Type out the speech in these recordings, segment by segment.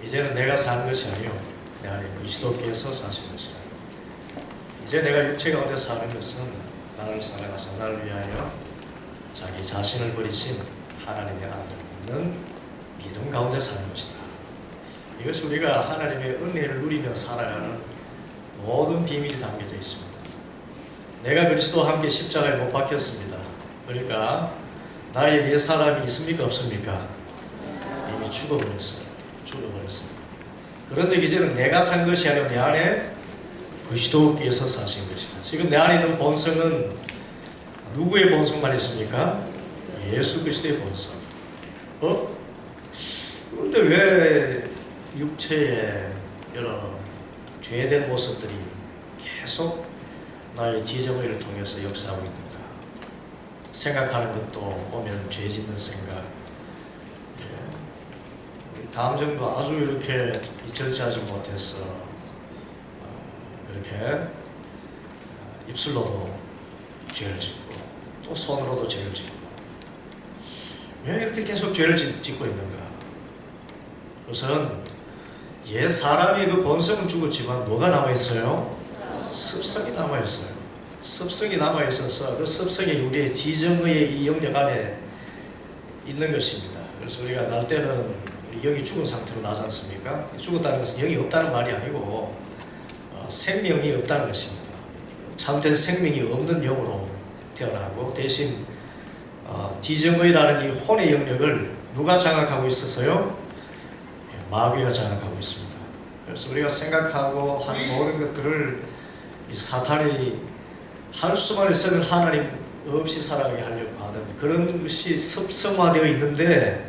이제는 내가 사는 것이 아니요 내 안에 그리스도께서 사신 것이라. 이제 내가 육체 가운데 사는 것은 나를 사랑하사 나를 위하여 자기 자신을 버리신 하나님의 아들 있는 믿음 가운데 사는 것이다. 이것이 우리가 하나님의 은혜를 누리며 살아가는 모든 비밀이 담겨져 있습니다. 내가 그리스도와 함께 십자가에 못 박혔습니다. 그러니까 나의 옛 사람이 있습니까 없습니까? 이미 죽어버렸어요. 죽어버렸습니다. 그런데 이제는 내가 산 것이 아니라 내 안에 그리스도께서 사신 것이다. 지금 내 안에 있는 본성은 누구의 본성만 있습니까? 예수 그리스도의 본성. 그런데 왜 육체의 여러 죄된 모습들이 계속 나의 지정의를 통해서 역사하고 있는가? 생각하는 것도 보면 죄 짓는 생각, 감정도 아주 이렇게 절제하지 못해서 그렇게 입술로도 죄를 짓고 또 손으로도 죄를 짓고, 왜 이렇게 계속 죄를 짓고 있는가? 그것은 옛 사람의 그 본성은 죽었지만 뭐가 남아있어요? 습성이 남아있어요. 습성이 남아있어서 그 습성이 우리의 지정의 이 영역 안에 있는 것입니다. 그래서 우리가 날 때는 영이 죽은 상태로 나지 않습니까? 죽었다는 것은 영이 없다는 말이 아니고 생명이 없다는 것입니다. 참된 생명이 없는 영으로 태어나고, 대신 지정의라는 이 혼의 영역을 누가 장악하고 있어서요? 마귀가 장악하고 있습니다. 그래서 우리가 생각하고 한 모든 것들을 이 사탄이 한수만을 쓰는 하나님 없이 살아가게 하려고 하던 그런 것이 습성화되어 있는데,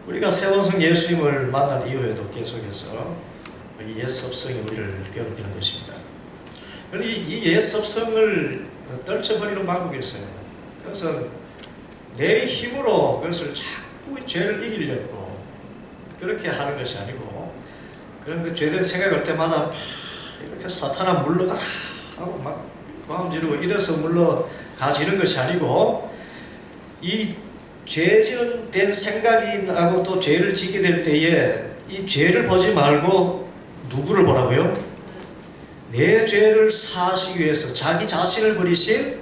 우리가 새원성 예수님을 만난 이후에도 계속해서 이 옛 습성이 우리를 괴롭히는 것입니다. 그런데 이 옛 습성을 떨쳐버리는 방법이 있어요. 그래서 내 힘으로 그것을 자꾸 죄를 이기려고 그렇게 하는 것이 아니고, 그런 그 죄된 생각이 올 때마다 이렇게 사탄아 물러가 하고 막 고함 지르고 이래서 물러가지는 것이 아니고, 이 죄된 생각이 나고 또 죄를 지게 될 때에 이 죄를 보지 말고 누구를 보라고요? 내 죄를 사하시기 위해서 자기 자신을 버리신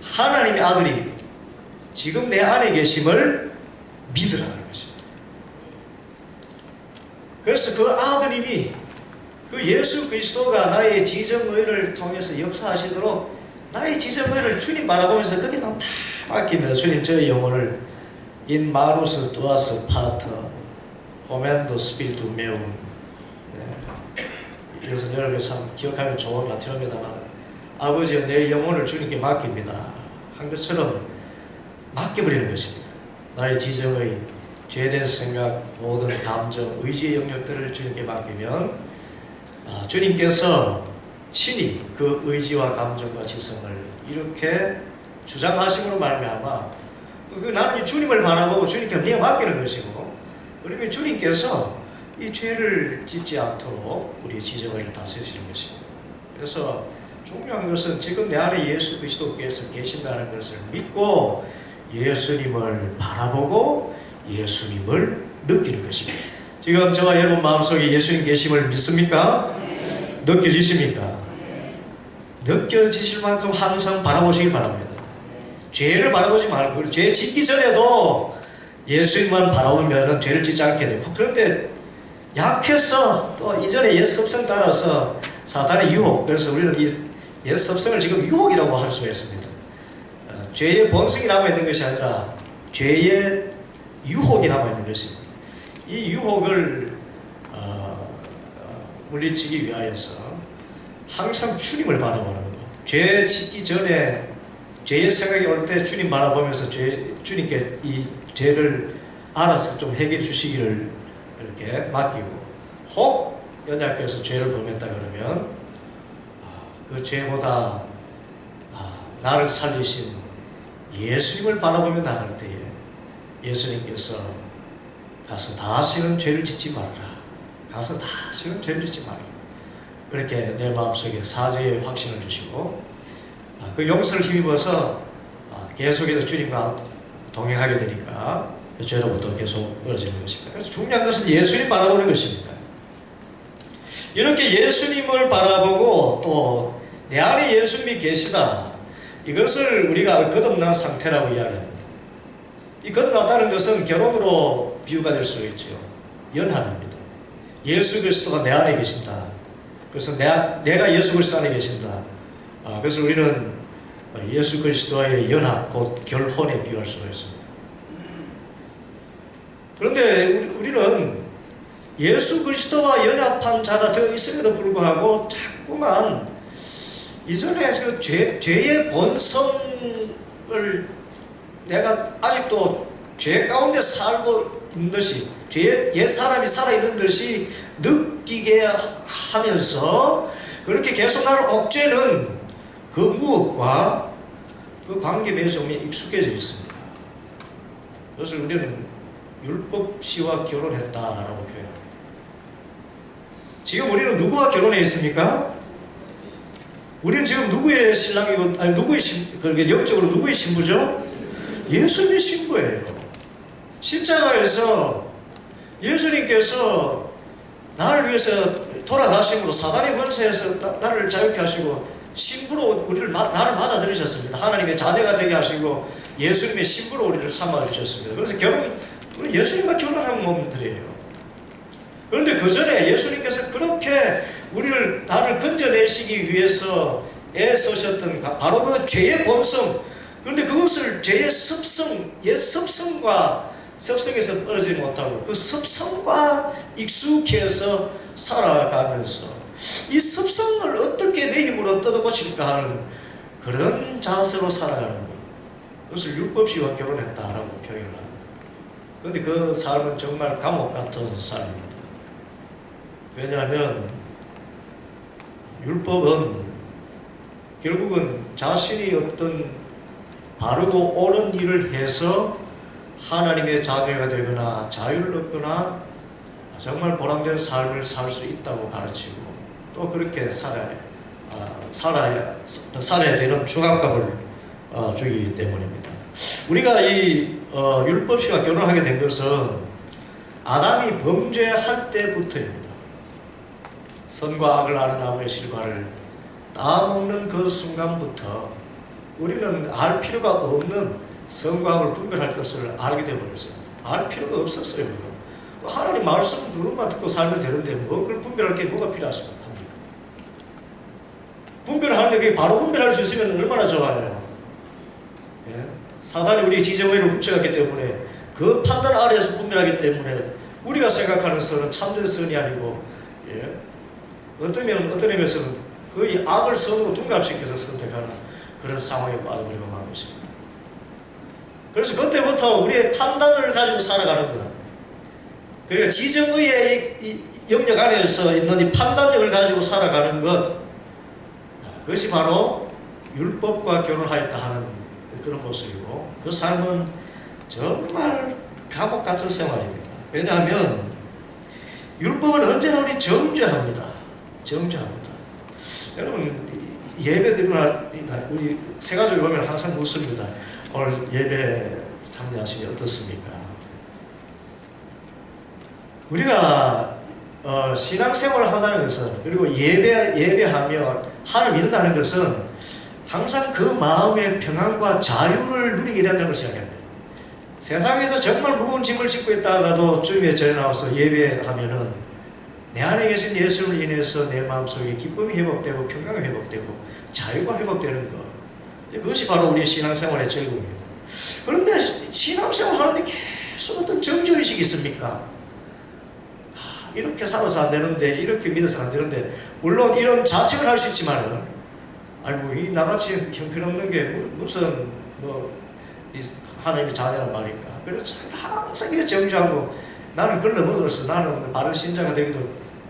하나님의 아들이 지금 내 안에 계심을 믿으라는 것입니다. 그래서 그 아드님이, 그 예수 그리스도가 나의 지정의를 통해서 역사하시도록 나의 지정의를 주님 바라보면서 그게 다 맡깁니다. 주님, 저의 영혼을 in manus tuas pater homendo spiritu meum. 이것은 여러분이 참 기억하면 좋은 라틴어입니다만, 아버지여 내 영혼을 주님께 맡깁니다 한 것처럼 맡겨버리는 것입니다. 나의 지정의, 죄된 생각, 모든 감정, 의지의 영역들을 주님께 맡기면 주님께서 친히 그 의지와 감정과 지성을 이렇게 주장하심으로 말미암아 나는 주님을 바라보고 주님께 내가 맡기는 것이고, 그러면 주님께서 이 죄를 짓지 않도록 우리의 지정을 다스리시는 것입니다. 그래서 중요한 것은 지금 내 안에 예수 그리스도께서 계신다는 것을 믿고 예수님을 바라보고 예수님을 느끼는 것입니다. 지금 저와 여러분 마음속에 예수님 계심을 믿습니까? 네. 느껴지십니까? 네. 느껴지실 만큼 항상 바라보시기 바랍니다. 죄를 바라보지 말고, 죄 짓기 전에도 예수님만 바라보면 죄를 짓지 않게 되고, 그런데 약해서 또 이전에 옛 습성 따라서 사탄의 유혹, 그래서 우리는 이 옛 습성을 지금 유혹이라고 할 수가 있습니다. 죄의 본성이 남아있는 것이 아니라 죄의 유혹이 남아있는 것입니다. 이 유혹을 물리치기 위하여서 항상 주님을 바라보는 것. 죄 짓기 전에 죄의 생각이 올 때 주님 바라보면서 주님께 이 죄를 알아서 좀 해결해 주시기를 이렇게 맡기고, 혹 연약해서 죄를 범했다 그러면 그 죄보다 나를 살리신 예수님을 바라보며 나갈 때에 예수님께서 가서 다시는 죄를 짓지 말아라, 가서 다시는 죄를 짓지 말아라, 그렇게 내 마음속에 사죄의 확신을 주시고 그 용서를 힘입어서 계속해서 주님과 동행하게 되니까 그 죄로부터 계속 멀어지는 것입니다. 그래서 중요한 것은 예수님 바라보는 것입니다. 이렇게 예수님을 바라보고 또 내 안에 예수님이 계시다, 이것을 우리가 거듭난 상태라고 이야기합니다. 이 거듭났다는 것은 결혼으로 비유가 될 수 있죠. 연합입니다. 예수 그리스도가 내 안에 계신다. 그래서 내가 예수 그리스도 안에 계신다. 그래서 우리는 예수 그리스도와의 연합, 곧 결혼에 비유할 수가 있습니다. 그런데 우리는 예수 그리스도와 연합한 자가 되어 있음에도 불구하고 자꾸만 이전에 그 죄의 본성을 내가 아직도 죄 가운데 살고 있는 듯이, 죄의 옛 사람이 살아있는 듯이 느끼게 하면서 그렇게 계속 나를 억제는 그 무엇과 그 관계 맺음에 익숙해져 있습니다. 그래서 우리는 율법시와 결혼했다라고 표현합니다. 지금 우리는 누구와 결혼해 있습니까? 우리는 지금 누구의 신랑이고, 아니 누구의 영적으로 누구의 신부죠? 예수님의 신부예요. 십자가에서 예수님께서 나를 위해서 돌아가심으로 사단의 권세에서 나를 자유케 하시고 신부로 나를 맞아들이셨습니다. 하나님의 자녀가 되게 하시고 예수님의 신부로 우리를 삼아주셨습니다. 그래서 예수님과 결혼한 몸들이에요. 그런데 그 전에 예수님께서 그렇게 나를 건져내시기 위해서 애쓰셨던 바로 그 죄의 본성, 그런데 그것을 죄의 습성, 옛 습성에서 떨어지지 못하고 그 습성과 익숙해서 살아가면서 이 습성을 어떻게 내 힘으로 뜯어고칠까 하는 그런 자세로 살아가는 것, 그것을 율법시와 결혼했다라고 표현을 합니다. 그런데 그 삶은 정말 감옥 같은 삶입니다. 왜냐하면 율법은 결국은 자신이 어떤 바르고 옳은 일을 해서 하나님의 자녀가 되거나 자유를 얻거나 정말 보람된 삶을 살 수 있다고 가르치고 또 그렇게 살아야 되는 중압감을 주기 때문입니다. 우리가 이 율법시와 결혼하게 된 것은 아담이 범죄할 때부터입니다. 선과 악을 아는 나무의 실과를 따먹는 그 순간부터 우리는 알 필요가 없는 선과 악을 분별할 것을 알게 되어버렸습니다. 알 필요가 없었어요. 하나님 말씀 그것만 듣고 살면 되는데 그걸 분별할 게 뭐가 필요하십니까? 분별하는데 그게 바로 분별할 수 있으면 얼마나 좋아요. 예? 사단이 우리 지정의를 훔쳐갔기 때문에 그 판단 아래에서 분별하기 때문에 우리가 생각하는 선은 참된 선이 아니고, 예? 어떤 의미에서는 거의 악을 선으로 둔갑시켜서 선택하는 그런 상황에 빠져버리고 만 것입니다. 그래서 그때부터 우리의 판단을 가지고 살아가는 것, 그러니까 지정의의 이 영역 안에서 있는 이 판단력을 가지고 살아가는 것, 그것이 바로 율법과 결혼하였다 하는 그런 모습이고, 그 삶은 정말 감옥 같은 생활입니다. 왜냐하면 율법은 언제나 우리 정죄합니다. 여러분 예배 드리는 날 우리 새 가족이 보면 항상 묻습니다. 오늘 예배 참여하시니 어떻습니까? 우리가 신앙생활을 한다는 것은, 그리고 예배하며 하나님을 믿는다는 것은 항상 그 마음의 평안과 자유를 누리게 된다는 것을 이야기합니다. 세상에서 정말 무거운 짐을 짓고 있다가도 주님의 전에 나와서 예배하면은 내 안에 계신 예수를 인해서 내 마음속에 기쁨이 회복되고 평강이 회복되고 자유가 회복되는 것, 그것이 바로 우리 신앙생활의 즐거움입니다. 그런데 신앙생활 하는데 계속 어떤 정죄의식이 있습니까? 이렇게 살아서 안 되는데, 이렇게 믿어서 안 되는데, 물론 이런 자책을 할 수 있지만은, 아이고 이 나같이 형편없는 게 무슨 이 하나님의 자녀란 말인가. 그래서 항상 이렇게 정죄하고 나는 걸러먹었어, 나는 바른 신자가 되기도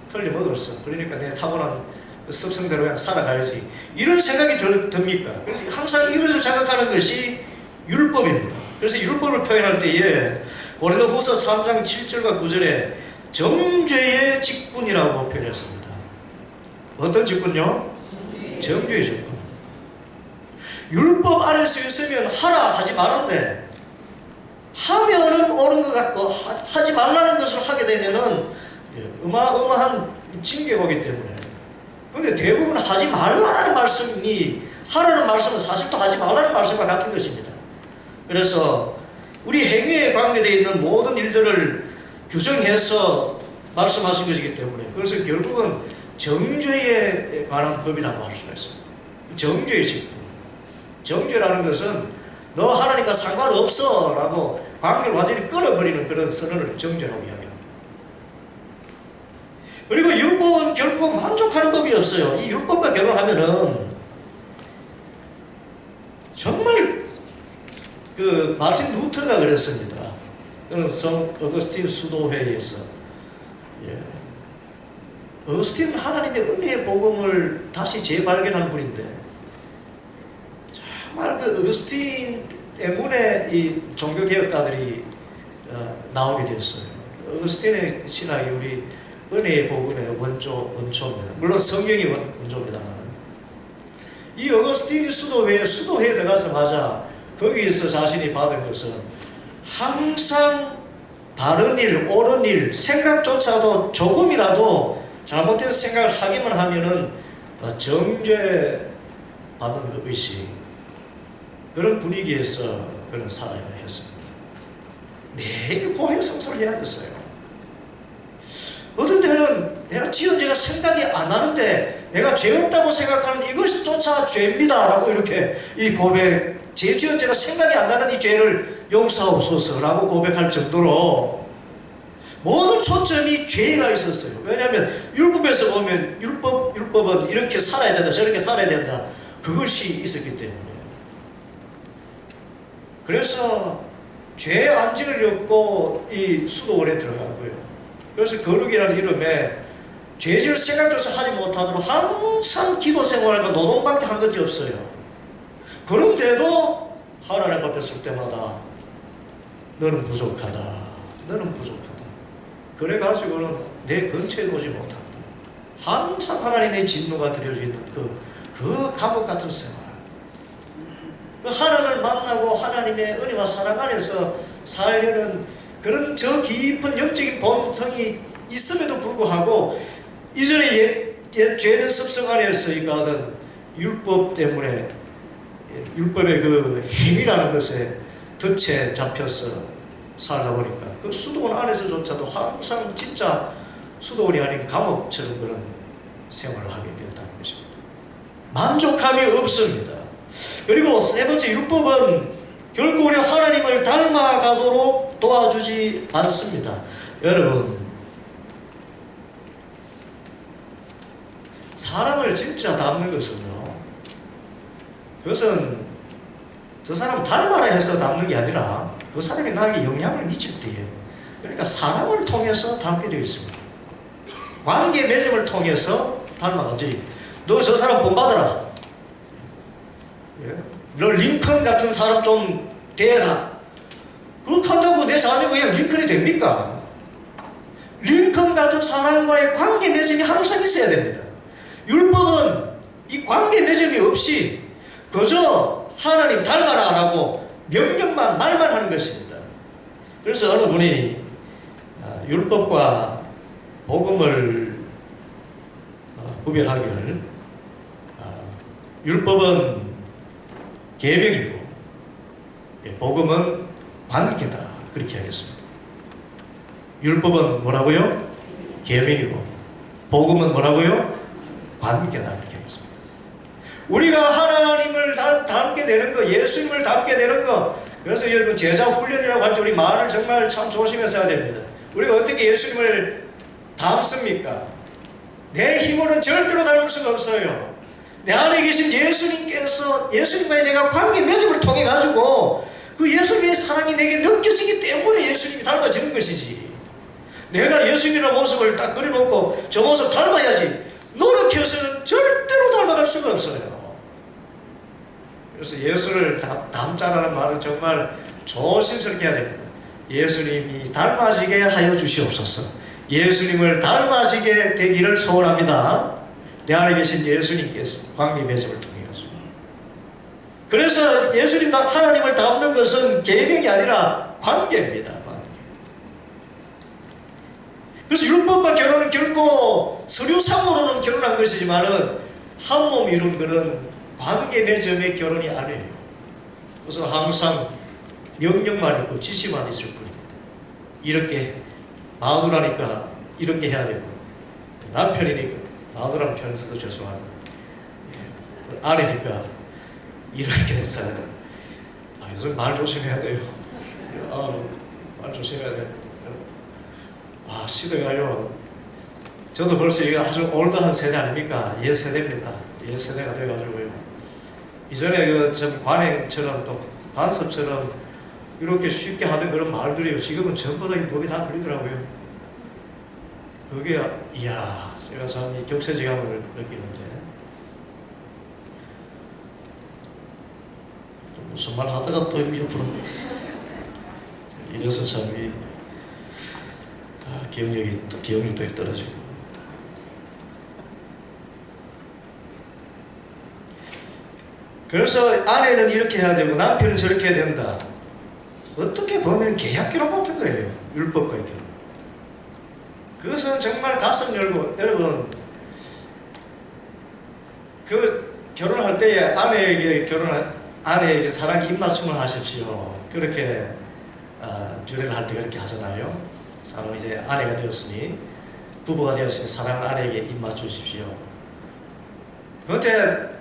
틀려먹었어, 그러니까 내 타고난 그 습성대로 그냥 살아가야지, 이런 생각이 듭니까? 항상 이것을 자각하는 것이 율법입니다. 그래서 율법을 표현할 때에 고린도후서 3장 7절과 9절에 정죄의 직분이라고 표현했습니다. 어떤 직분요? 정죄의 직분. 율법 안에서 있으면 하라 하지 말았는데, 하면은 옳은 것 같고 하지 말라는 것을 하게 되면은 어마어마한 징계가 오기 때문에. 근데 대부분 하지 말라는 말씀이, 하라는 말씀은 사실 또 하지 말라는 말씀과 같은 것입니다. 그래서 우리 행위에 관계되어 있는 모든 일들을 규정해서 말씀하신 것이기 때문에, 그것은 결국은 정죄에 관한 법이라고 할 수가 있습니다. 정죄의 직분. 정죄라는 것은 너 하나님과 상관없어 라고 관계를 완전히 끊어버리는 그런 선언을 정죄라고 이야기합니다. 그리고 율법은 결코 만족하는 법이 없어요. 이 율법과 결혼하면은 정말 그 마틴 루터가 그랬습니다. 그는 성 어거스틴 수도회에서, 어거스틴은 하나님의 은혜의 복음을 다시 재발견한 분인데, 정말 그 어거스틴 때문에 이 종교개혁가들이 나오게 되었어요. 어거스틴의 신학이 우리 은혜의 복음의 원초입니다. 물론 성경이 원조입니다만, 이 어거스틴 수도회에 들어가자마자 거기에서 자신이 받은 것은 항상 바른 일, 옳은 일, 생각조차도 조금이라도 잘못된 생각을 하기만 하면은 정죄 받는 그 의식, 그런 분위기에서 그런 살아야 했습니다. 매일 고해 성사를 해야 됐어요. 어떤 때는 내가 지은 죄가 생각이 안 나는데 내가 죄 없다고 생각하는 이것조차 죄입니다 라고 이렇게 이 고백, 제 지은 죄가 생각이 안 나는 이 죄를 용서하옵소서 라고 고백할 정도로 모든 초점이 죄가 있었어요. 왜냐하면 율법에서 보면 율법은 이렇게 살아야 된다, 저렇게 살아야 된다, 그것이 있었기 때문에. 그래서 죄 안직을 엮고 이 수도원에 들어가고요. 그래서 거룩이라는 이름에 죄질 생각조차 하지 못하도록 항상 기도 생활과 노동밖에 한 것이 없어요. 그런데도 하나님 앞에 설 때마다 너는 부족하다, 너는 부족하다. 그래가지고는 내 근처에 오지 못한다. 항상 하나님의 진노가 드려져 있는 그 감옥 같은 생활. 하나님을 만나고 하나님의 은혜와 사랑 안에서 살려는 그런 저 깊은 영적인 본성이 있음에도 불구하고 이전에 옛 죄된 습성 안에서 이거는 율법 때문에, 율법의 그 힘이라는 것에 덫에 잡혀서 살다 보니까 그 수도원 안에서조차도 항상 진짜 수도원이 아닌 감옥처럼 그런 생활을 하게 되었다는 것입니다. 만족함이 없습니다. 그리고 세 번째, 율법은 결코 우리 하나님을 닮아가도록 도와주지 않습니다. 여러분, 사람을 진짜 닮는 것은요, 그것은 저 사람 닮아라 해서 닮는 게 아니라 그 사람이 나에게 영향을 미칠 때에, 그러니까 사람을 통해서 닮게 되어 있습니다. 관계 맺음을 통해서 닮아가지. 너 저 사람 본받아라, 너 링컨 같은 사람 좀 되라, 그렇게 한다고 내 자녀가 그냥 링컨이 됩니까? 링컨 같은 사람과의 관계 맺음이 항상 있어야 됩니다. 율법은 이 관계 맺음이 없이 그저 하나님 닮아라 라고 명령만, 말만 하는 것입니다. 그래서 어느 분이 율법과 복음을 구별하기를, 율법은 계명이고 복음은 관계다, 그렇게 하겠습니다. 율법은 뭐라고요? 계명이고 복음은 뭐라고요? 관계다, 그렇게 하겠습니다. 우리가 하나님을 닮게 되는 거, 예수님을 닮게 되는 거, 그래서 여러분 제자 훈련이라고 할 때 우리 말을 정말 참 조심해서 해야 됩니다. 우리가 어떻게 예수님을 닮습니까? 내 힘으로는 절대로 닮을 수가 없어요. 내 안에 계신 예수님께서, 예수님과의 내가 관계 맺음을 통해 가지고 그 예수님의 사랑이 내게 느껴지기 때문에 예수님이 닮아지는 것이지, 내가 예수님이라는 모습을 딱 그려놓고 저 모습 닮아야지 노력해서는 절대로 닮아갈 수가 없어요. 그래서 예수를 닮자라는 말은 정말 조심스럽게 해야 됩니다. 예수님이 닮아지게 하여 주시옵소서. 예수님을 닮아지게 되기를 소원합니다. 내 안에 계신 예수님께서 관계 맺음을 통해 가지고. 그래서 예수님, 하나님을 닮는 것은 계명이 아니라 관계입니다. 관계. 그래서 율법과 결혼은 결코 서류상으로는 결혼한 것이지만은 한 몸 이룬 그런 관계 맺음의 결혼이 아니에요. 그래서 항상 명령만 있고 지시만 있을 뿐입니다. 이렇게 마누라니까 이렇게 해야 되고, 남편이니까 마누라는 표현 써서 죄송합니다. 아내니까 이렇게 했어야 돼요. 요즘 말 조심해야 돼요. 말 조심해야 돼요. 시대가요. 저도 벌써 이게 아주 올드한 세대 아닙니까? 옛 세대입니다. 옛 세대가 돼가지고요. 이전에 좀 관행처럼 또 관습처럼 이렇게 쉽게 하던 그런 말들이요. 지금은 전부 다 이 법이 다 걸리더라고요. 그게, 이야, 제가 참 이 격세지감을 느끼는데. 무슨 말 하다가 또 옆으로 이래서 참 기억력이 떨어지고. 그래서 아내는 이렇게 해야 되고 남편은 저렇게 해야 된다. 어떻게 보면 계약결혼 같은 거예요. 율법과의 결혼. 그것은 정말 가슴 열고, 여러분, 그 결혼할 때에 아내에게 사랑에 입맞춤을 하십시오. 그렇게 주례를 할 때 그렇게 하잖아요. 사랑 이제 아내가 되었으니, 부부가 되었으니 사랑을 아내에게 입맞추십시오. 그때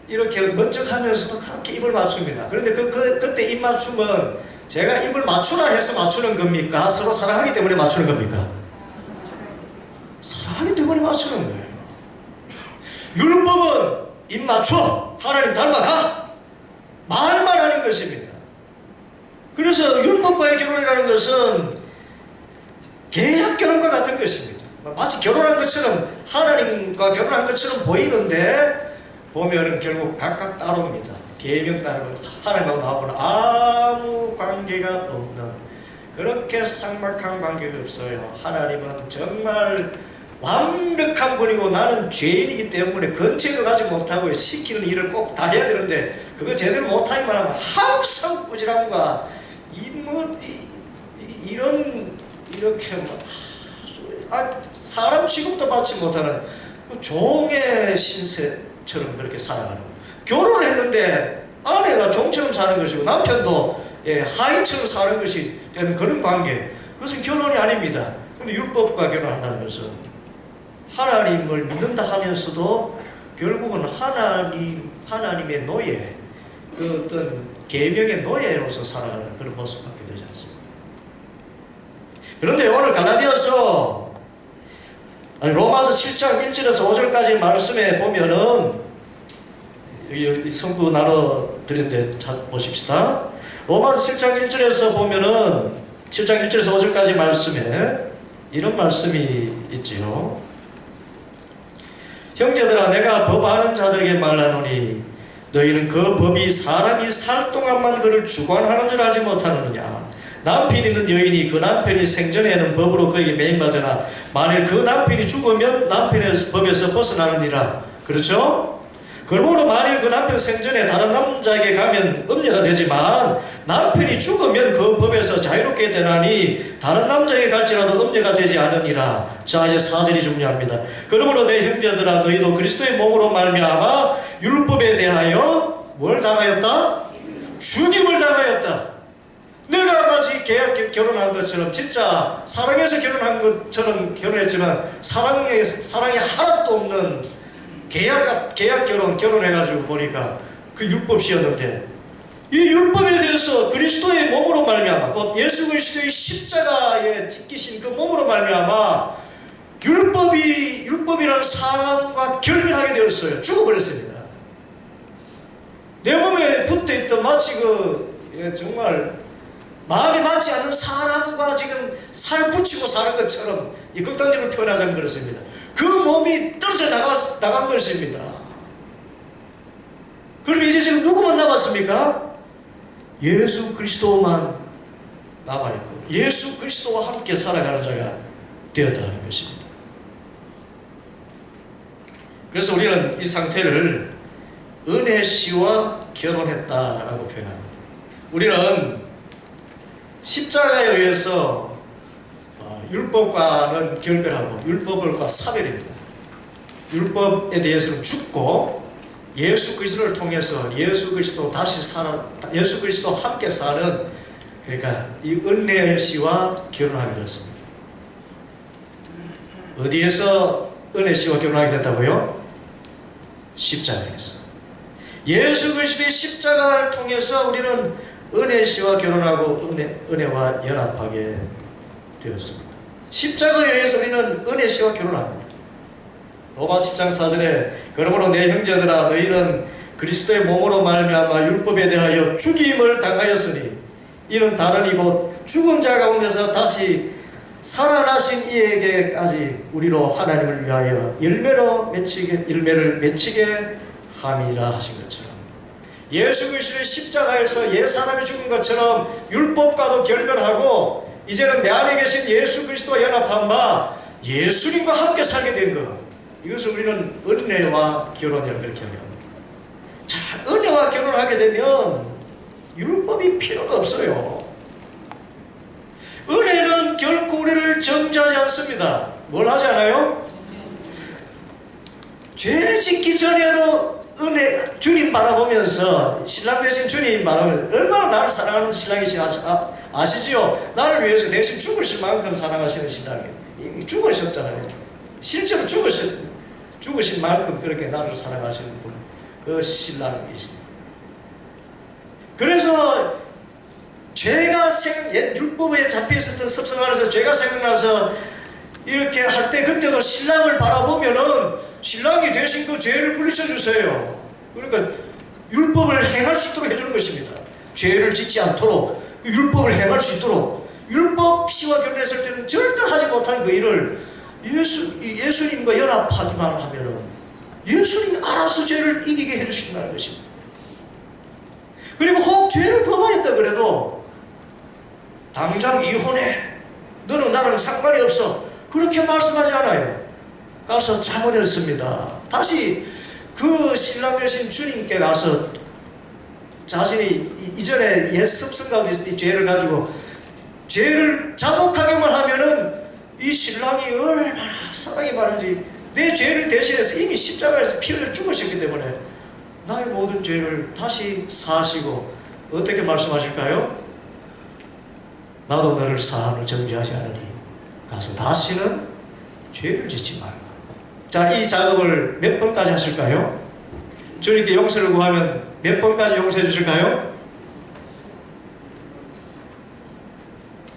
이렇게 먼쩍하면서도 그렇게 입을 맞춥니다. 그런데 그때 입맞춤은 제가 입을 맞추라 해서 맞추는 겁니까? 서로 사랑하기 때문에 맞추는 겁니까? 사랑하기 때문에 맞추는 거예요. 율법은 입 맞춰, 하나님 닮아가, 말만 하는 것입니다. 그래서 율법과의 결혼이라는 것은 계약 결혼과 같은 것입니다. 마치 결혼한 것처럼, 하나님과 결혼한 것처럼 보이는데 보면은 결국 각각 따로입니다. 계명 따르고 하나님하고 나하고는 아무 관계가 없는, 그렇게 삭막한 관계가 없어요. 하나님은 정말 완벽한 분이고 나는 죄인이기 때문에 근처에도 가지 못하고 시키는 일을 꼭 다 해야 되는데 그거 제대로 못하기만 하면 항상 꾸지람과 이렇게 사람 취급도 받지 못하는 종의 신세처럼 그렇게 살아가는 거예요. 결혼을 했는데 아내가 종처럼 사는 것이고 남편도 하인처럼 사는 것이 되는 그런 관계, 그것은 결혼이 아닙니다. 그런데 율법과 결혼한다는 것은 하나님을 믿는다 하면서도 결국은 하나님의 노예, 그 어떤 계명의 노예로서 살아가는 그런 모습밖에 되지 않습니다. 그런데 오늘 갈라디아서 로마서 7장 1절에서 5절까지 말씀에 보면은 이 성구 나눠 드렸는데 보십시다. 로마서 7장 1절에서 보면은 7장 1절에서 5절까지 말씀에 이런 말씀이 있지요. 형제들아, 내가 법 아는 자들에게 말하노니 너희는 그 법이 사람이 살 동안만 그를 주관하는 줄 알지 못하느냐. 남편이 있는 여인이 그 남편이 생전에는 법으로 그에게 매인받으나 만일 그 남편이 죽으면 남편의 법에서 벗어나느니라. 그렇죠? 그러므로 만일 그 남편 생전에 다른 남자에게 가면 음녀가 되지만 남편이 죽으면 그 법에서 자유롭게 되나니 다른 남자에게 갈지라도 음녀가 되지 않으니라. 자, 이제 4절이 중요합니다. 그러므로 내 형제들아, 너희도 그리스도의 몸으로 말미암아 율법에 대하여 뭘 당하였다? 죽임을 당하였다. 내가 마치 계약 결혼한 것처럼 진짜 사랑해서 결혼한 것처럼 결혼했지만 사랑이 하나도 없는 계약 결혼해가지고 보니까 그 율법이었는데, 이 율법에 대해서 그리스도의 몸으로 말미암아 곧 예수 그리스도의 십자가에 찢기신 그 몸으로 말미암아 율법이라는 사람과 결별하게 되었어요. 죽어버렸습니다. 내 몸에 붙어있던 마치 정말 마음이 맞지 않는 사람과 지금 살 붙이고 사는 것처럼 이 극단적으로 표현하자면 그렇습니다. 그 몸이 떨어져 나간 것입니다. 그럼 이제 지금 누구만 남았습니까? 예수 그리스도만 남아있고 예수 그리스도와 함께 살아가는 자가 되었다는 것입니다. 그래서 우리는 이 상태를 은혜씨와 결혼했다라고 표현합니다. 우리는 십자가에 의해서 율법과는 결별하고 율법과 사별입니다. 율법에 대해서는 죽고 예수 그리스도를 통해서 예수 그리스도 함께 사는, 그러니까 이 은혜의 씨와 결혼하게 되었습니다. 어디에서 은혜 씨와 결혼하게 됐다고요? 십자가에서. 예수 그리스도의 십자가를 통해서 우리는 은혜 씨와 결혼하고 은혜와 연합하게 되었습니다. 십자가에 의해서 우리는 은혜 씨와 결혼합니다. 로마 10장 4절에 그러므로 내 형제들아 너희는 그리스도의 몸으로 말미암아 율법에 대하여 죽임을 당하였으니 이는 다른 이곳 죽은 자 가운데서 다시 살아나신 이에게까지 우리로 하나님을 위하여 열매를 맺히게 함이라 하신 것처럼, 예수 그리스도의 십자가에서 옛 사람이 죽은 것처럼 율법과도 결별하고 이제는 내 안에 계신 예수 그리스도와 연합한 바 예수님과 함께 살게 된 것, 이것을 우리는 은혜와 결혼이라고 그렇게 합니다. 자, 은혜와 결혼하게 되면 율법이 필요가 없어요. 은혜는 결코 우리를 정죄하지 않습니다. 뭘 하지 않아요? 죄 짓기 전에도 은혜, 주님 바라보면서, 신랑 대신 주님 바라보면서 얼마나 나를 사랑하는 신랑이신지 아시지요? 나를 위해서 대신 죽으실 만큼 사랑하시는 신랑이 죽으셨잖아요. 실제로 죽으신 만큼 그렇게 나를 사랑하시는 분, 그 신랑이십니다. 그래서 죄가 율법에 잡혀있었던 습성 안에서 죄가 생각나서 이렇게 할 때 그때도 신랑을 바라보면은 신랑이 대신 그 죄를 물리쳐 주세요. 그러니까 율법을 행할 수 있도록 해주는 것입니다. 죄를 짓지 않도록 율법을 행할 수 있도록. 율법 씨와 결혼했을 때는 절대 하지 못한 그 일을 예수님과 연합하기만 하면은 예수님이 알아서 죄를 이기게 해주신다는 것입니다. 그리고 혹 죄를 범하였다 그래도 당장 이혼해, 너는 나랑 상관이 없어, 그렇게 말씀하지 않아요. 가서 잘못했습니다, 다시 그 신랑 되신 주님께 가서 자신이 이전에 옛 습성 가운데 있을 때 죄를 가지고 죄를 자복하게만 하면은 이 신랑이 얼마나 사랑이 많은지, 내 죄를 대신해서 이미 십자가에서 피 흘려 죽으셨기 때문에 나의 모든 죄를 다시 사하시고 어떻게 말씀하실까요? 나도 너를 사하노 정죄하지 않으니 가서 다시는 죄를 짓지 말라. 자, 이 작업을 몇 번까지 하실까요? 주님께 용서를 구하면 몇 번까지 용서해 주실까요?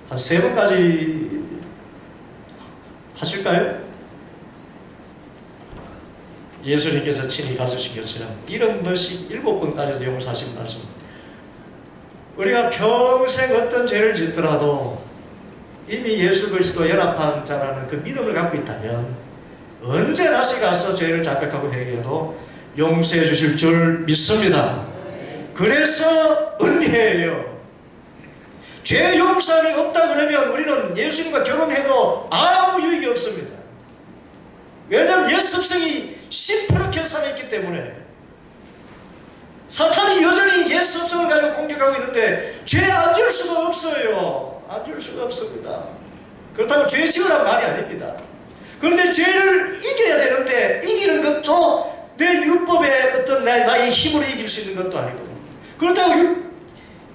한 3번까지 하실까요? 예수님께서 친히 가르치신 것처럼 70번씩 7번까지도 용서하신 말씀. 우리가 평생 어떤 죄를 짓더라도 이미 예수 그리스도 연합한 자라는 그 믿음을 갖고 있다면 언제 다시 가서 죄를 자백하고 회개해도 용서해 주실 줄 믿습니다. 그래서 은혜예요. 죄 용서함이 없다 그러면 우리는 예수님과 결혼해도 아무 유익이 없습니다. 왜냐하면 옛 습성이 시퍼렇게 살아있기 때문에. 사탄이 여전히 옛 습성을 가지고 공격하고 있는데 죄 안 줄 수가 없어요. 안 줄 수가 없습니다. 그렇다고 죄 지으란 말이 아닙니다. 그런데 죄를 이겨야 되는데 이기는 것도 내 율법의 어떤 나의 힘으로 이길 수 있는 것도 아니고, 그렇다고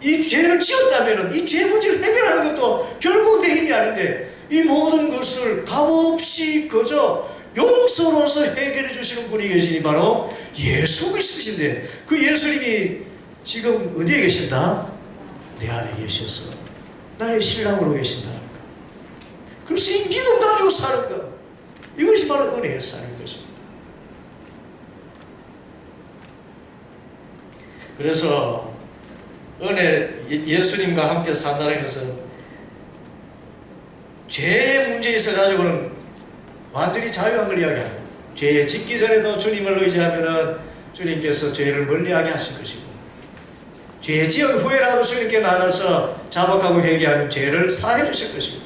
이 죄를 지었다면 이 죄 문제를 해결하는 것도 결국 내 힘이 아닌데 이 모든 것을 값없이 그저 용서로서 해결해 주시는 분이 계시니 바로 예수 그리스도신데, 그 예수님이 지금 어디에 계신다? 내 안에 계셔서 나의 신랑으로 계신다. 그래서 이 믿음 가지고 사는 것, 이것이 바로 은혜의 삶인 것입니다. 그래서 예수님과 함께 산다는 것은 죄의 문제에 있어 가지고는 완전히 자유한 걸 이야기합니다. 죄 짓기 전에도 주님을 의지하면은 주님께서 죄를 멀리하게 하실 것이고, 죄 지은 후에라도 주님께 나눠서 자복하고 회개하면 죄를 사해 주실 것이고,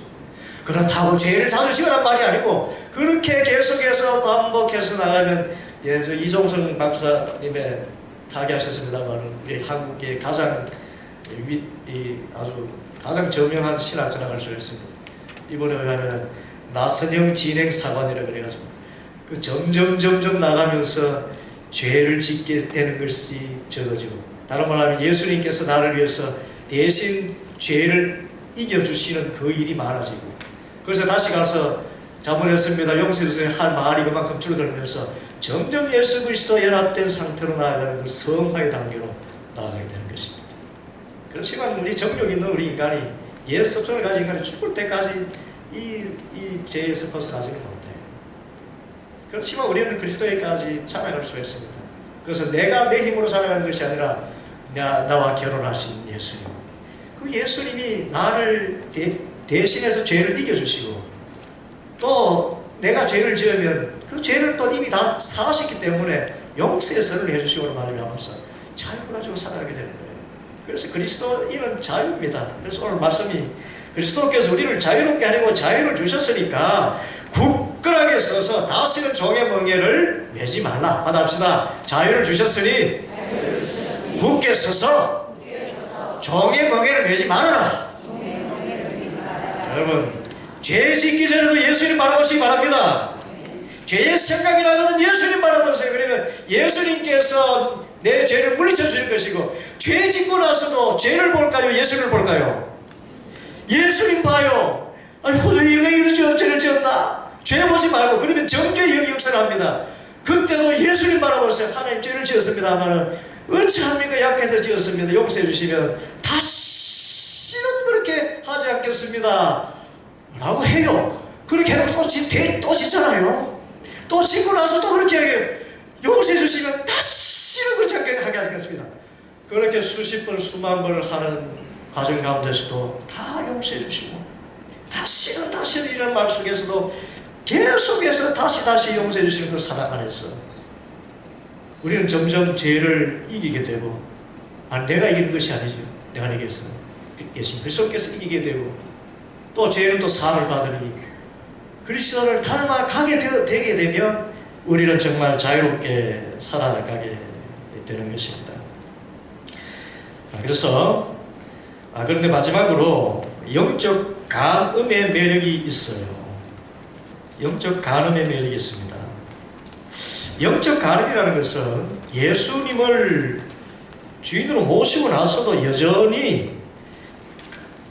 그렇다고 죄를 자주 지으란 말이 아니고 그렇게 계속해서 반복해서 나가면, 이종성 박사님의 타계하셨습니다만 우리 한국의 가장 아주 가장 저명한 신학자라고 할 수 있습니다. 이번에 왜냐하면 나선형 진행사관이라고 그래가지고 그 점점 나가면서 죄를 짓게 되는 것이 적어지고, 다른 말로 하면 예수님께서 나를 위해서 대신 죄를 이겨주시는 그 일이 많아지고, 그래서 다시 가서 자문했습니다. 용서해주세요 할 말이 그만큼 줄어들면서 점점 예수 그리스도 연합된 상태로 나아가는 그 성화의 단계로 나아가게 되는 것입니다. 그렇지만 우리 정욕 있는 우리 인간이, 옛 습성을 가진 인간이 죽을 때까지 이 죄에서 벗어나지는 못해요. 그렇지만 우리는 그리스도에까지 자라갈 수 있습니다. 그래서 내가 내 힘으로 살아가는 것이 아니라 나와 결혼하신 예수님, 그 예수님이 나를 대신해서 죄를 이겨주시고, 또 내가 죄를 지으면 그 죄를 또 이미 다 사하셨기 때문에 용서의 선을 해주시고 말미암아서 자유를 가지고 살아가게 되는 거예요. 그래서 그리스도인은 자유입니다. 그래서 오늘 말씀이 그리스도께서 우리를 자유롭게 하려고 자유를 주셨으니까 굳건하게 서서 다시는 종의 멍에를 매지 말라. 받아봅시다. 자유를 주셨으니 굳게 서서 종의 멍에를 매지 말아라. 여러분, 죄 짓기 전에도 예수님 바라보시기 바랍니다. 죄의 생각이 나거든 예수님 바라보세요. 그러면 예수님께서 내 죄를 물리쳐 주실 것이고, 죄 짓고 나서도 죄를 볼까요? 예수를 볼까요? 예수님 봐요. 아이고, 내가 이런 죄를 지었나? 죄 보지 말고, 그러면 정죄의 영이 역사합니다. 그때도 예수님 바라보세요. 하나님 죄를 지었습니다마는 어찌합니까? 약해서 지었습니다. 용서해 주시면 다시는 그렇게 하지 않겠습니다 라고 해요. 그렇게 해놓고 또 짓잖아요. 또 짓고 나서 또 그렇게 해요. 용서해 주시면 다시는 그렇지 않게 하게 하겠습니다. 그렇게 수십 번 수만 번을 하는 과정 가운데서도 다 용서해 주시고, 다시는 이런 말 속에서도 계속해서 다시 용서해 주시는 그 사랑 안에서 우리는 점점 죄를 이기게 되고, 내가 이기는 것이 아니죠. 내가 내게서 계신 그리스도께서 이기게 되고, 또 죄는 또 사함을 받으니 그리스도를 닮아가게 되게 되면 우리는 정말 자유롭게 살아가게 되는 것입니다. 그래서 그런데 마지막으로 영적 간음의 매력이 있어요. 영적 간음의 매력이 있습니다. 영적 간음이라는 것은 예수님을 주인으로 모시고 나서도 여전히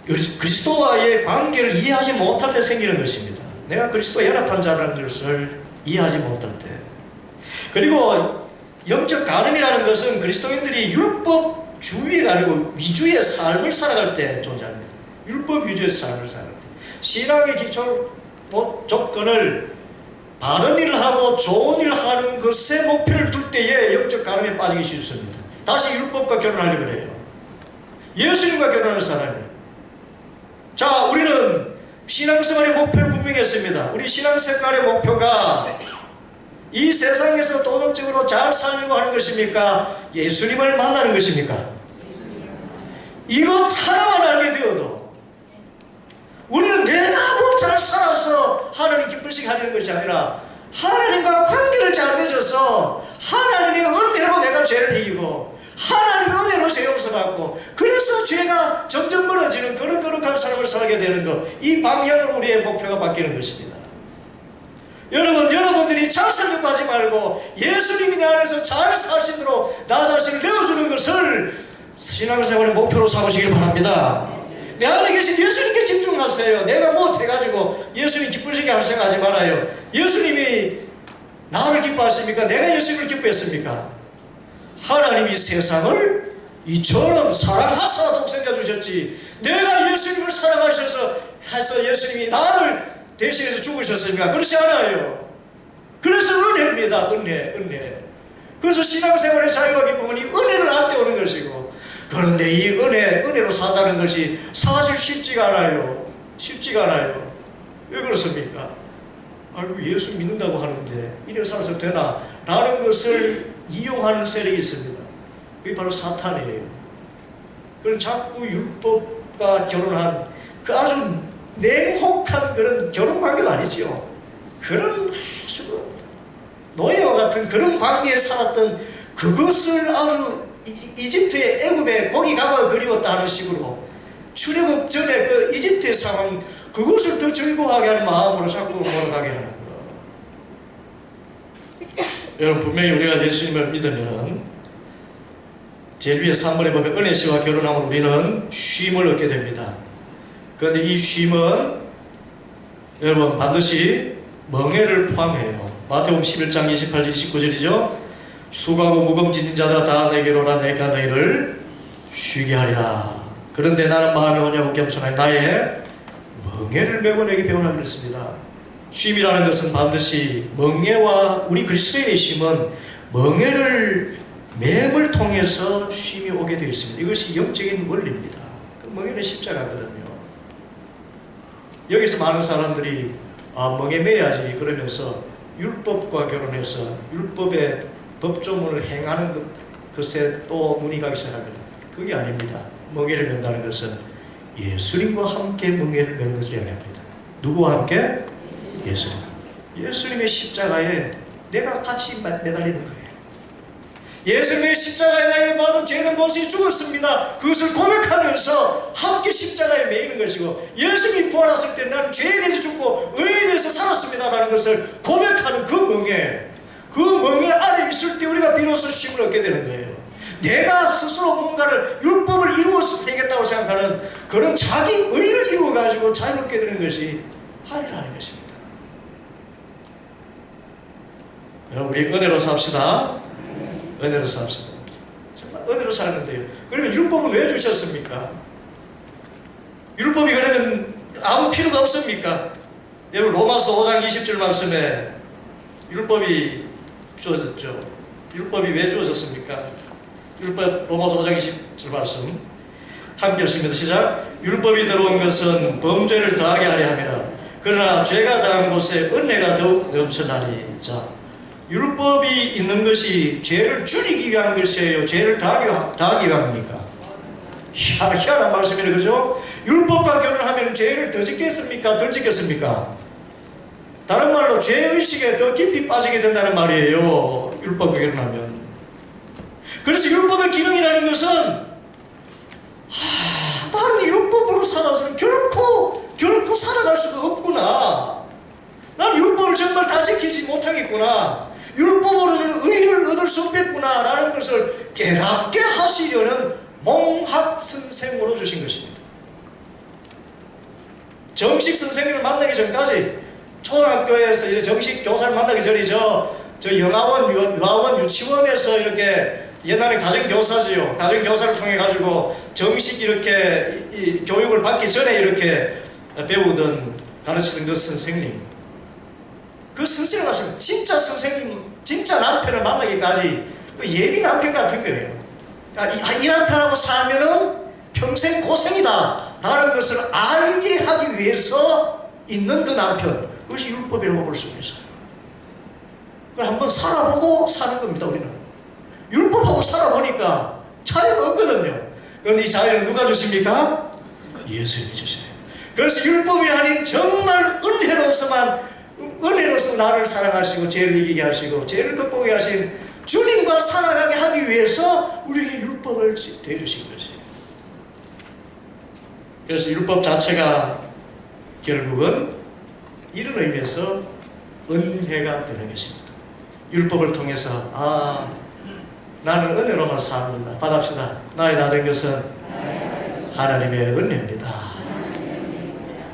그리스도와의 관계를 이해하지 못할 때 생기는 것입니다. 내가 그리스도와 연합한 자라는 것을 이해하지 못할 때. 그리고 영적 간음이라는 것은 그리스도인들이 율법주의가 아니고 위주의 삶을 살아갈 때 존재합니다. 율법 위주의 삶을 살아갈 때. 신앙의 기초 조건을 바른 일을 하고 좋은 일을 하는 것에 목표를 둘 때에 영적 간음에 빠지기 쉽습니다. 다시 율법과 결혼하려고 해요. 예수님과 결혼하는 사람이에요. 자, 우리는 신앙생활의 목표를 분명했습니다. 우리 신앙생활의 목표가 이 세상에서 도덕적으로 잘 살려고 하는 것입니까? 예수님을 만나는 것입니까? 이것 하나만 알게 되어도 우리는 내가 뭐 잘 살아서 하나님 기쁘시게 하려는 것이 아니라 하나님과 관계를 잘 맺어서 하나님의 은혜로 내가 죄를 이기고 하나님의 은혜로 죄 용서받고, 그래서 죄가 점점 멀어지는 그런 거룩한 삶을 살게 되는 것, 이 방향으로 우리의 목표가 바뀌는 것입니다. 여러분들이 잘 살려고 하지 말고 예수님이 내 안에서 잘 사시도록 나 자신을 내어주는 것을 신앙생활의 목표로 삼으시길 바랍니다. 내 안에 계신 예수님께 집중하세요. 내가 못해가지고 예수님 기쁘시게 할 생각하지 말아요. 예수님이 나를 기뻐하십니까? 내가 예수님을 기뻐했습니까? 하나님이 세상을 이처럼 사랑하사 독생자 주셨지, 내가 예수님을 사랑하셔서 해서 예수님이 나를 대신해서 죽으셨습니까? 그렇지 않아요. 그래서 은혜입니다. 은혜. 그래서 신앙생활의 자유와 기쁨은 이 은혜를 알 때 오는 것이고, 그런데 이 은혜로 산다는 것이 사실 쉽지가 않아요. 왜 그렇습니까? 아이고, 예수 믿는다고 하는데 이래 살아서 되나? 라는 것을 이용하는 세력이 있습니다. 그게 바로 사탄이에요. 그런 자꾸 율법과 결혼한 그 아주 냉혹한 그런 결혼 관계가 아니죠. 그런 아주 노예와 같은 그런 관계에 살았던 그것을 아주 애굽에 고기 가마가 그리웠다 하는 식으로 출애굽 전에 그 이집트의 상황 그것을 더 즐거워하게 하는 마음으로 자꾸 몰아가게 하는 거. 여러분, 분명히 우리가 예수님을 믿으면 제일 위에 3번에 보면 은혜 씨와 결혼하면 우리는 쉼을 얻게 됩니다. 그런데 이 쉼은 여러분 반드시 멍에를 포함해요. 마태복음 11장 28절 29절이죠. 수고하고 무거운 짐진 자들아 다 내게로 오라 내가 너희를 쉬게 하리라. 그런데 나는 마음이 오냐고 겸손하니 나의 멍에를 메고 내게 배우라 그랬습니다. 쉼이라는 것은 반드시 멍에와 우리 그리스도인의 쉼은 멍에를 맴을 통해서 쉼이 오게 되어 있습니다. 이것이 영적인 원리입니다. 그 멍에는 십자가거든요. 여기서 많은 사람들이 멍에 매야지 그러면서 율법과 결혼해서 율법의 법조문을 행하는 것에 또 눈이 가기 시작합니다. 그게 아닙니다. 멍에를 맨다는 것은 예수님과 함께 멍에를 매는 것을 이야기합니다. 누구와 함께? 예수님. 예수님의 십자가에 내가 같이 매달리는 거예요. 예수님의 십자가에 나의 받은 죄는 무엇이 죽었습니다. 그것을 고백하면서 함께 십자가에 매이는 것이고, 예수님이 부활하실 때 나는 죄에 대해서 죽고 의에 대해서 살았습니다 라는 것을 고백하는 그 멍에 아래 있을 때 우리가 비로소 쉼을 얻게 되는 거예요. 내가 스스로 뭔가를 율법을 이루어서 되겠다고 생각하는 그런 자기 의를 이루어가지고 자유롭게 되는 것이 할이라는 것입니다. 여러분, 우리 은혜로 삽시다. 은혜로 삽시다. 정말 은혜로 살는데요. 그러면 율법은 왜 주셨습니까? 율법이 그러면 아무 필요가 없습니까? 여러분, 로마서 5장 20절 말씀에 율법이 주어졌죠. 율법이 왜 주어졌습니까? 율법, 로마서 5장 20절 말씀 함께 읽습니다. 시작. 율법이 들어온 것은 범죄를 더하게 하려 함이라. 그러나 죄가 더한 곳에 은혜가 더욱 넘쳐나니. 자, 율법이 있는 것이 죄를 줄이기 위한 것이에요? 죄를 더하기 위함입니까? 희한한 말씀이네, 그죠? 율법과 결혼하면 죄를 더 짓겠습니까? 덜 짓겠습니까? 다른 말로 죄의식에 더 깊이 빠지게 된다는 말이에요. 율법과 결혼하면. 그래서 율법의 기능이라는 것은 다른 율법으로 살아서는 결코 살아갈 수가 없구나. 나는 율법을 정말 다 지키지 못하겠구나. 율법으로는 의를 얻을 수 없겠구나 라는 것을 깨닫게 하시려는 몽학선생으로 주신 것입니다. 정식 선생님을 만나기 전까지, 초등학교에서 정식 교사를 만나기 전에 저 영화원, 유아원, 유치원에서 이렇게 옛날에 가정교사지요. 가정교사를 통해 가지고 정식 이렇게 이 교육을 받기 전에 이렇게 배우던, 가르치던 그 선생님, 그 선생님 하시면 진짜 선생님, 진짜 남편을 만나기까지 그 예비 남편 같은 거예요. 이 남편하고 살면은 평생 고생이다 라는 것을 알게 하기 위해서 있는 그 남편, 그것이 율법이라고 볼 수가 있어요. 그걸 한번 살아보고 사는 겁니다. 우리는 율법하고 살아보니까 차이가 없거든요. 그런데 이 자유는 누가 주십니까? 예수님이 주셔요. 그래서 율법이 아닌 정말 은혜로서 나를 사랑하시고 죄를 이기게 하시고 죄를 극복하게 하신 주님과 살아가게 하기 위해서 우리에게 율법을 대주신 것이에요. 그래서 율법 자체가 결국은 이런 의미에서 은혜가 되는 것입니다. 율법을 통해서 나는 은혜로만 삽니다. 받합시다. 나의 나 된 것은 하나님의 은혜입니다.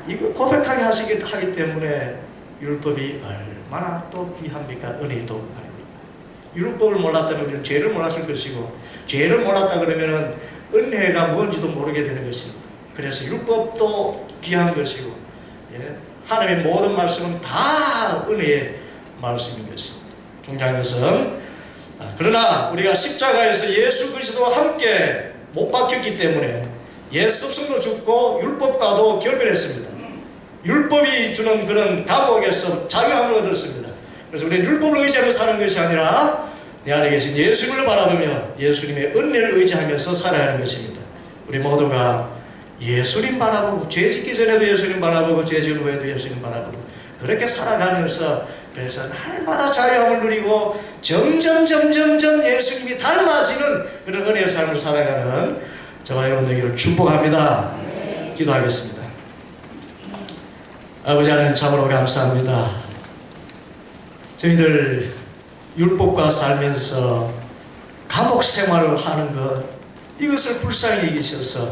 이거 고백하게 하기 때문에 율법이 얼마나 또 귀합니까? 은혜도 아닙니까? 율법을 몰랐다면 우리는 죄를 몰랐을 것이고, 죄를 몰랐다 그러면은 은혜가 뭔지도 모르게 되는 것입니다. 그래서 율법도 귀한 것이고, 하나님의 모든 말씀은 다 은혜의 말씀인 것입니다. 중요한 것은, 그러나 우리가 십자가에서 예수 그리스도와 함께 못 박혔기 때문에 옛 습성도 죽고 율법과도 결별했습니다. 율법이 주는 그런 감옥에서 자유함을 얻었습니다. 그래서 우리는 율법을 의지하며 사는 것이 아니라 내 안에 계신 예수님을 바라보며 예수님의 은혜를 의지하면서 살아야 하는 것입니다. 우리 모두가 예수님 바라보고, 죄 짓기 전에도 예수님 바라보고 죄 지은 후에도 예수님 바라보고 그렇게 살아가면서, 그래서 날마다 자유함을 누리고 점점 예수님이 닮아지는 그런 은혜의 삶을 살아가는 저와 여러분 되기를 축복합니다. 기도하겠습니다. 아버지 하나님 참으로 감사합니다. 저희들 율법과 살면서 감옥 생활을 하는 것, 이것을 불쌍히 여기셔서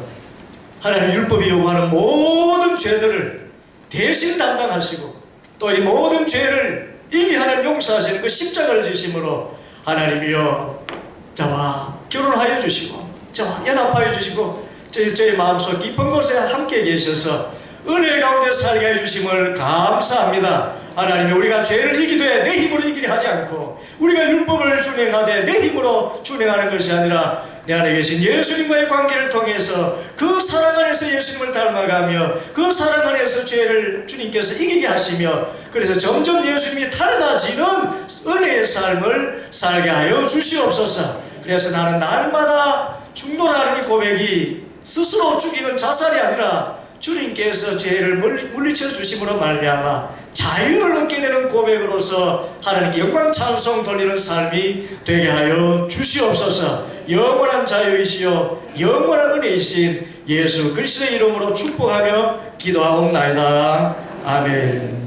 하나님 율법이 요구하는 모든 죄들을 대신 담당하시고 또 이 모든 죄를 이미 하나님 용서하시는 그 십자가를 지심으로 하나님이여 저와 결혼하여 주시고 저와 연합하여 주시고 저희 마음속 깊은 곳에 함께 계셔서 은혜 가운데 살게 해주심을 감사합니다. 하나님이 우리가 죄를 이기되 내 힘으로 이기려 하지 않고 우리가 율법을 준행하되 내 힘으로 준행하는 것이 아니라 내 안에 계신 예수님과의 관계를 통해서 그 사랑 안에서 예수님을 닮아가며 그 사랑 안에서 죄를 주님께서 이기게 하시며 그래서 점점 예수님이 닮아지는 은혜의 삶을 살게 하여 주시옵소서. 그래서 나는 날마다 중도라는 이 고백이 스스로 죽이는 자살이 아니라 주님께서 죄를 물리쳐 주심으로 말미암아 자유를 얻게 되는 고백으로서 하나님께 영광 찬송 돌리는 삶이 되게 하여 주시옵소서. 영원한 자유이시요 영원한 은혜이신 예수 그리스도의 이름으로 축복하며 기도하옵나이다. 아멘.